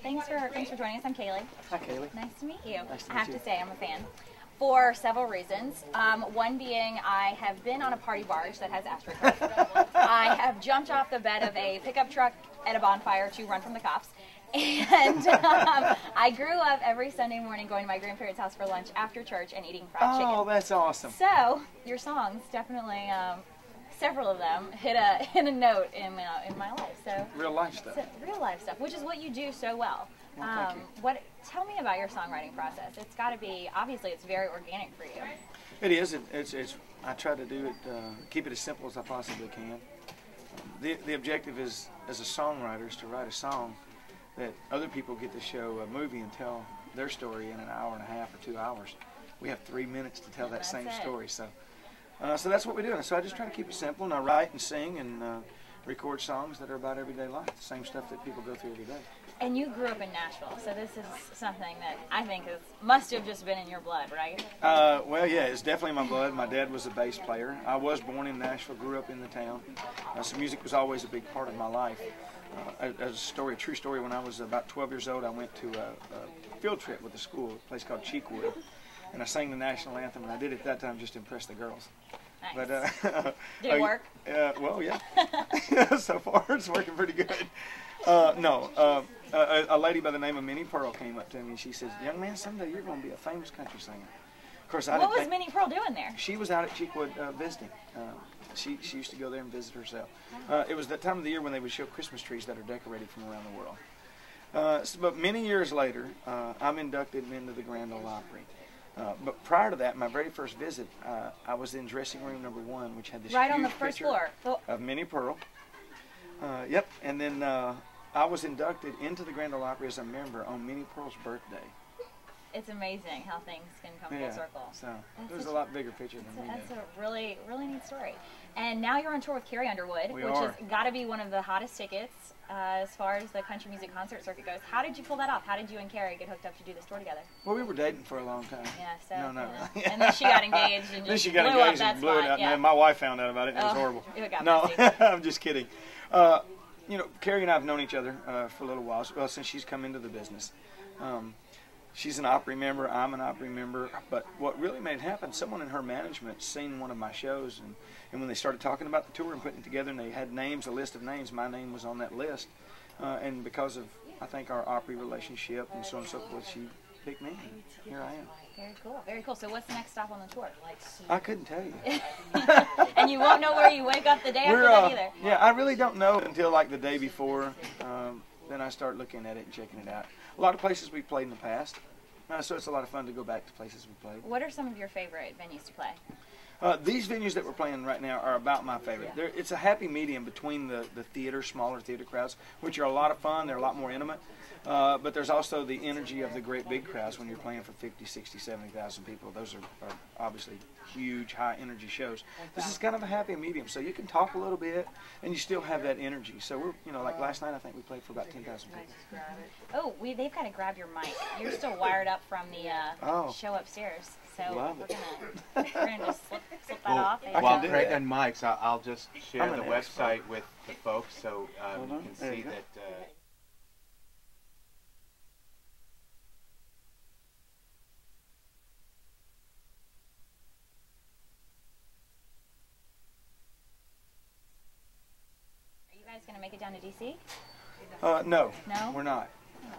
Thanks for joining us. I'm Kaylee. Hi, Kaylee. Nice to meet you. Nice to I meet have you. to say I'm a fan for several reasons. One being I have been on a party barge that has astroturf. I have jumped off the bed of a pickup truck at a bonfire to run from the cops. And I grew up every Sunday morning going to my grandparents' house for lunch after church and eating fried chicken. Oh, that's awesome. So your songs definitely, several of them hit a note in my life. So Real life stuff. real life stuff, which is what you do so well. Well, thank you. Tell me about your songwriting process. It's got to be, obviously, it's very organic for you. It is. It's. I try to do it, keep it as simple as I possibly can. The objective is, as a songwriter, is to write a song that other people get to show a movie and tell their story in an hour and a half or 2 hours. We have 3 minutes to tell that same story. So that's what we do. And so I just try to keep it simple, and I write and sing and record songs that are about everyday life, the same stuff that people go through every day. And you grew up in Nashville, so this is something that I think must have just been in your blood, right? Well, yeah, it's definitely in my blood. My dad was a bass player. I was born in Nashville, grew up in the town. So music was always a big part of my life. As a true story, when I was about 12 years old, I went to a field trip with the school, a place called Cheekwood, and I sang the national anthem, and I did it at that time just to impress the girls. Nice. But, did it work? Well, yeah. So far, it's working pretty good. A lady by the name of Minnie Pearl came up to me and she says, "Young man, someday you're going to be a famous country singer." Of course, What was Minnie Pearl doing there? She was out at Cheekwood visiting. She used to go there and visit herself. It was that time of the year when they would show Christmas trees that are decorated from around the world. But many years later, I'm inducted into the Grand Ole Opry. But prior to that, my very first visit, I was in dressing room number 1, which had this right huge on the first picture floor of Minnie Pearl. Yep, and then I was inducted into the Grand Ole Opry as a member on Minnie Pearl's birthday. It's amazing how things can come full circle. So there's a lot bigger picture than we That's did. a really, really neat story. And now you're on tour with Carrie Underwood, which are. has got to be one of the hottest tickets as far as the country music concert circuit goes. How did you pull that off? How did you and Carrie get hooked up to do this tour together? Well, we were dating for a long time. Yeah, so. No, not really. And then she got engaged and Then just she got blew engaged up and that blew it spot. out. Yeah. And my wife found out about it, and it was horrible. It got No, messy. I'm just kidding. You know, Carrie and I have known each other for a little while, well, since she's come into the business. She's an Opry member, I'm an Opry member, but what really made it happen, someone in her management seen one of my shows, and when they started talking about the tour and putting it together, and they had names, a list of names, my name was on that list, and because of, I think, our Opry relationship and so on and so forth, she picked me, and here I am. Very cool, very cool. So what's the next stop on the tour? I couldn't tell you. And you won't know where you wake up the day after that either. Yeah, I really don't know until like the day before. Then I start looking at it and checking it out. A lot of places we've played in the past, so it's a lot of fun to go back to places we played. What are some of your favorite venues to play? These venues that we're playing right now are about my favorite. It's a happy medium between the theater, smaller theater crowds, which are a lot of fun. They're a lot more intimate. But there's also the energy of the great big crowds when you're playing for 50, 60, 70,000 people. Those are obviously huge, high-energy shows. This is kind of a happy medium, so you can talk a little bit, and you still have that energy. So we're, like last night, I think we played for about 10,000 people. Oh, they've got to grab your mic. You're still wired up from the show upstairs. So we're gonna just slip that off. While Craig and Mike's, I'll just share the expert. website with the folks so you can see that. Are you guys gonna make it down to DC? No, No? we're not. Oh.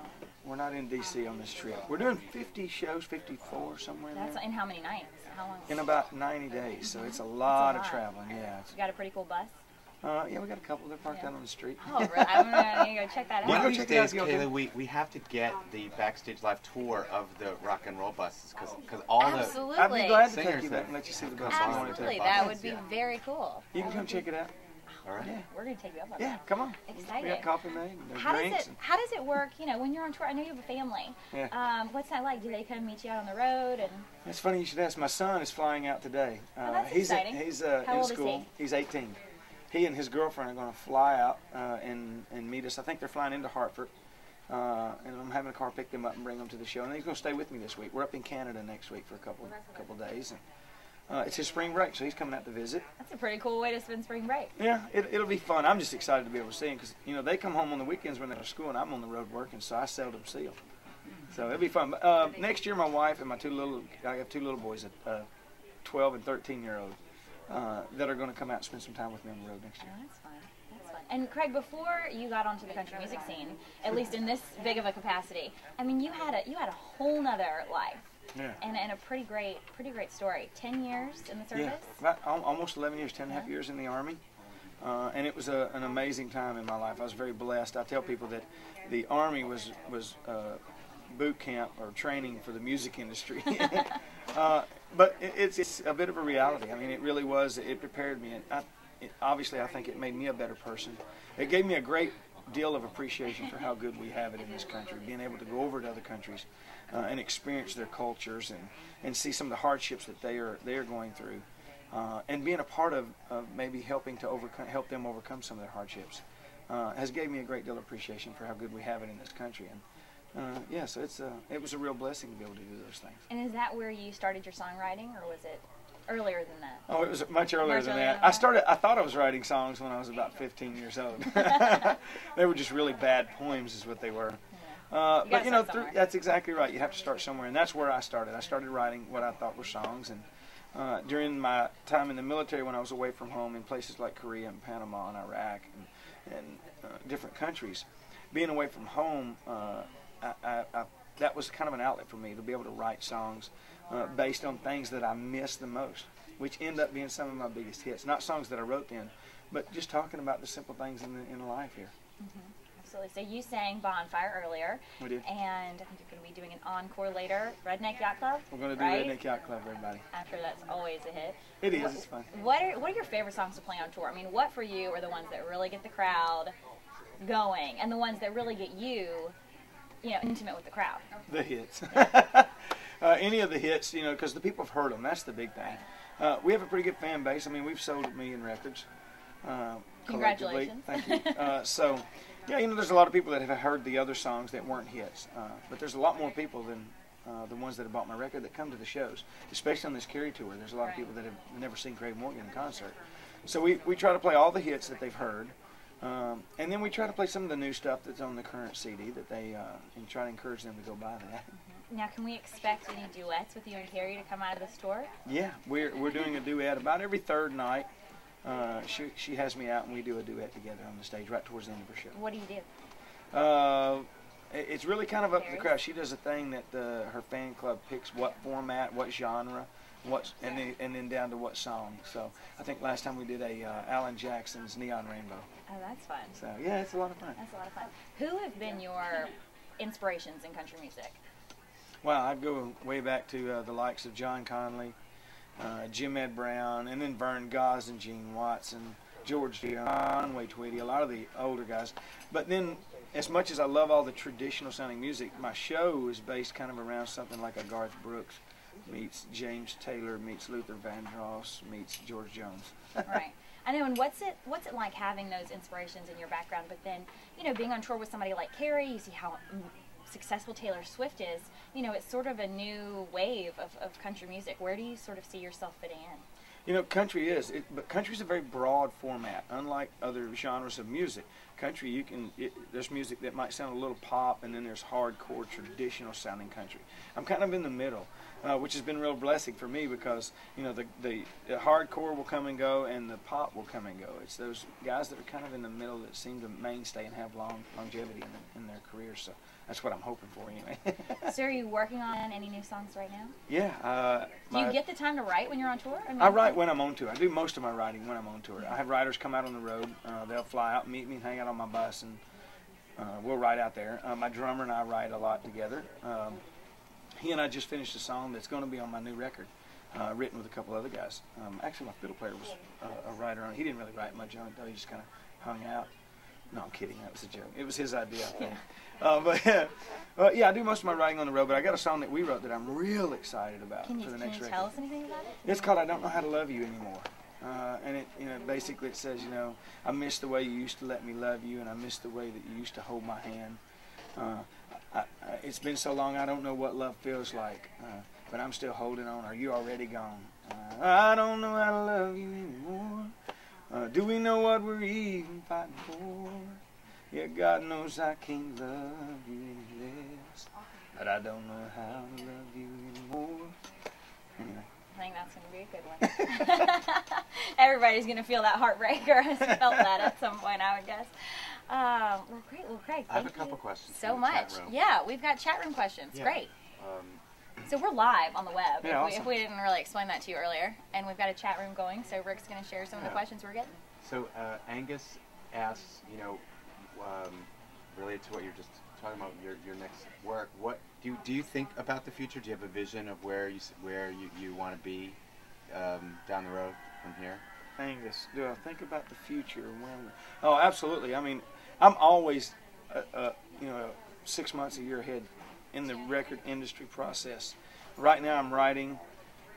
We're not in D.C. on this trip. We're doing 50 shows, 54, somewhere in That's there. in how many nights? How long? In about 90 days, so it's a lot of traveling. Yeah. You got a pretty cool bus? Yeah, we got a couple. They're parked out on the street. Oh, really? I'm gonna go check that out. One of go these check it out, days, Kaylee, we have to get the Backstage Live tour of the rock and roll buses because all Absolutely. I'd be glad to take Singers you that- back and let you see the bus. Absolutely, that would be very cool. You can come check it out. the. All right. Yeah. We're gonna take you up on Yeah, that. come on. Excited. We got coffee made. And there's How drinks. does it work? When you're on tour, I know you have a family. Yeah. What's that like? Do they come meet you out on the road? And It's funny you should ask. My son is flying out today. that's he's exciting. He's How in old is school. he? He's 18. He and his girlfriend are going to fly out and meet us. I think they're flying into Hartford. And I'm having a car pick them up and bring them to the show. And he's going to stay with me this week. We're up in Canada next week for a couple days. It's his spring break, so he's coming out to visit. That's a pretty cool way to spend spring break. Yeah, it'll be fun. I'm just excited to be able to see him because, you know, they come home on the weekends when they're at school, and I'm on the road working, so I seldom see them. So it'll be fun. Next year, my wife and I have two little boys, a 12 and 13-year-old, that are going to come out and spend some time with me on the road next year. Oh, that's fun. That's fun. And Craig, before you got onto the country music scene, at least in this big of a capacity, I mean, you had a whole nother life. Yeah. And a pretty great story. 10 years in the service? Yeah, almost 11 years, 10 and a half years in the Army. And it was an amazing time in my life. I was very blessed. I tell people that the Army was boot camp or training for the music industry. But it's a bit of a reality. I mean, it really was. It prepared me. And obviously, I think it made me a better person. It gave me a great deal of appreciation for how good we have it in this country, being able to go over to other countries and experience their cultures and see some of the hardships that they are going through, and being a part of maybe helping to help them overcome some of their hardships has gave me a great deal of appreciation for how good we have it in this country. And yeah, so it was a real blessing to be able to do those things. And is that where you started your songwriting, or was it earlier than that? Oh, it was much earlier than that. I thought I was writing songs when I was about 15 years old. They were just really bad poems is what they were. But you know, that's exactly right. You have to start somewhere, and that's where I started. I started writing what I thought were songs, and during my time in the military, when I was away from home in places like Korea and Panama and Iraq and different countries, being away from home, that was kind of an outlet for me to be able to write songs based on things that I missed the most, which end up being some of my biggest hits. Not songs that I wrote then, but just talking about the simple things in life here. Mm-hmm. Absolutely. So you sang Bonfire earlier. We did. And I think you're going to be doing an encore later. Redneck Yacht Club? We're going to do Redneck Yacht Club, everybody. I'm sure that's always a hit. It is. It's fun. What are your favorite songs to play on tour? I mean, what for you are the ones that really get the crowd going and the ones that really get you know, intimate with the crowd? The hits. Any of the hits, you know, because the people have heard them. That's the big thing. We have a pretty good fan base. I mean, we've sold 1 million records. Congratulations. Thank you. So, yeah, you know, there's a lot of people that have heard the other songs that weren't hits. But there's a lot more people than the ones that have bought my record that come to the shows, especially on this Carrie tour. There's a lot of people that have never seen Craig Morgan in concert. So we try to play all the hits that they've heard. And then we try to play some of the new stuff that's on the current CD that and try to encourage them to go buy that. Now, can we expect any duets with you and Carrie to come out of this tour? Yeah, we're doing a duet about every third night. She has me out and we do a duet together on the stage right towards the end of her show. What do you do? It's really kind of up to the crowd. She does a thing that her fan club picks what format, what genre, and then down to what song. So I think last time we did Alan Jackson's Neon Rainbow. Oh, that's fun. So yeah, it's a lot of fun. That's a lot of fun. Who have been your inspirations in country music? Well, I'd go way back to the likes of John Conley, Jim Ed Brown, and then Vern Goss and Gene Watson, George Conway Tweedy, a lot of the older guys. But then, as much as I love all the traditional sounding music, my show is based kind of around something like a Garth Brooks meets James Taylor meets Luther Vandross meets George Jones. Right. I know, and what's it like having those inspirations in your background, but then, you know, being on tour with somebody like Carrie, you see how successful Taylor Swift is, you know, it's sort of a new wave of country music. Where do you sort of see yourself fitting in? You know, country but country's a very broad format, unlike other genres of music. Country, there's music that might sound a little pop, and then there's hardcore, traditional sounding country. I'm kind of in the middle, which has been a real blessing for me because, you know, the hardcore will come and go, and the pop will come and go. It's those guys that are kind of in the middle that seem to mainstay and have longevity in their careers. So that's what I'm hoping for, anyway. So are you working on any new songs right now? Yeah. Do you get the time to write when you're on tour? I write when I'm on tour. I do most of my writing when I'm on tour. I have writers come out on the road. They'll fly out and meet me and hang out on my bus, and we'll write out there. My drummer and I write a lot together. He and I just finished a song that's going to be on my new record, written with a couple other guys. Actually, my fiddle player was a writer on it. He didn't really write much on it, though. He just kind of hung out. No, I'm kidding. That was a joke. It was his idea, I think. Yeah, I do most of my writing on the road, but I got a song that we wrote that I'm real excited about for the next record. Can you tell us anything about it? It's called I Don't Know How to Love You Anymore. And it, you know, basically it says, you know, I miss the way you used to let me love you, and I miss the way that you used to hold my hand. It's been so long, I don't know what love feels like, but I'm still holding on. Are you already gone? I don't know how to love you anymore. Do we know what we're even fighting for? Yeah, God knows I can't love you any less, but I don't know how to love you anymore. Anyway. I think that's going to be a good one. Everybody's going to feel that heartbreak, or has felt that at some point, I would guess. Well, great. Well, Craig, I have a thank couple you questions so from the much. chat room. Yeah, we've got chat room questions. Yeah. Great. So we're live on the web, Yeah, awesome. if we didn't really explain that to you earlier. And we've got a chat room going, so Rick's going to share some of the questions we're getting. So Angus asks, you know, related to what you're just talking about, your next work, what do you think about the future? Do you have a vision of where you want to be down the road from here? Angus, do I think about the future? Oh, absolutely. I mean, I'm always, 6 months, a year ahead in the record industry process. Right now I'm writing,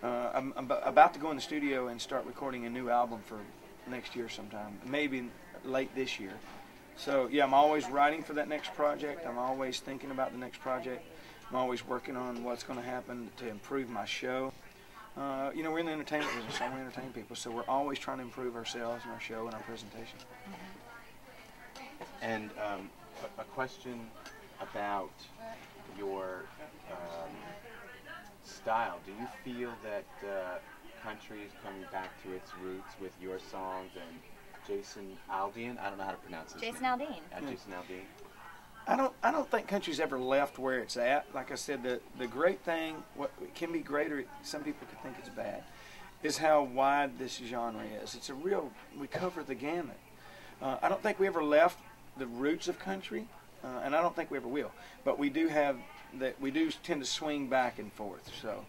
I'm about to go in the studio and start recording a new album for next year sometime, maybe late this year. So yeah, I'm always writing for that next project. I'm always thinking about the next project. I'm always working on what's going to happen to improve my show. We're in the entertainment business, so we entertain people, so we're always trying to improve ourselves and our show and our presentation. And a question about your style. Do you feel that country is coming back to its roots with your songs and Jason Aldean? I don't know how to pronounce his Jason name. Aldean. Jason Aldean. I don't think country's ever left where it's at. Like I said, the great thing, what can be great, or some people could think it's bad, is how wide this genre is. It's we cover the gamut. I don't think we ever left the roots of country, and I don't think we ever will. But we do tend to swing back and forth. So,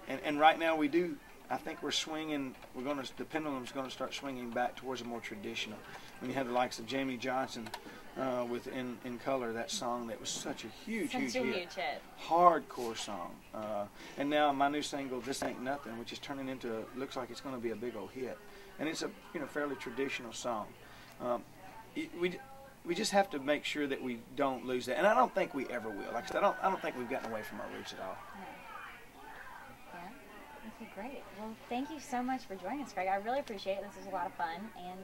and right now we do. I think we're swinging. The pendulum's going to start swinging back towards a more traditional. When you have the likes of Jamie Johnson with In Color, that song that was such a huge hit, hardcore song. And now my new single, This Ain't Nothing, which is turning into looks like it's going to be a big old hit, and it's a fairly traditional song. We just have to make sure that we don't lose that, and I don't think we ever will. Like I said, I don't think we've gotten away from our roots at all. Okay, great. Well, thank you so much for joining us, Craig. I really appreciate it. This was a lot of fun. And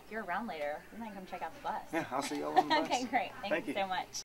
if you're around later, you might come check out the bus. Yeah, I'll see you all on the bus. Okay, great. Thank you so much.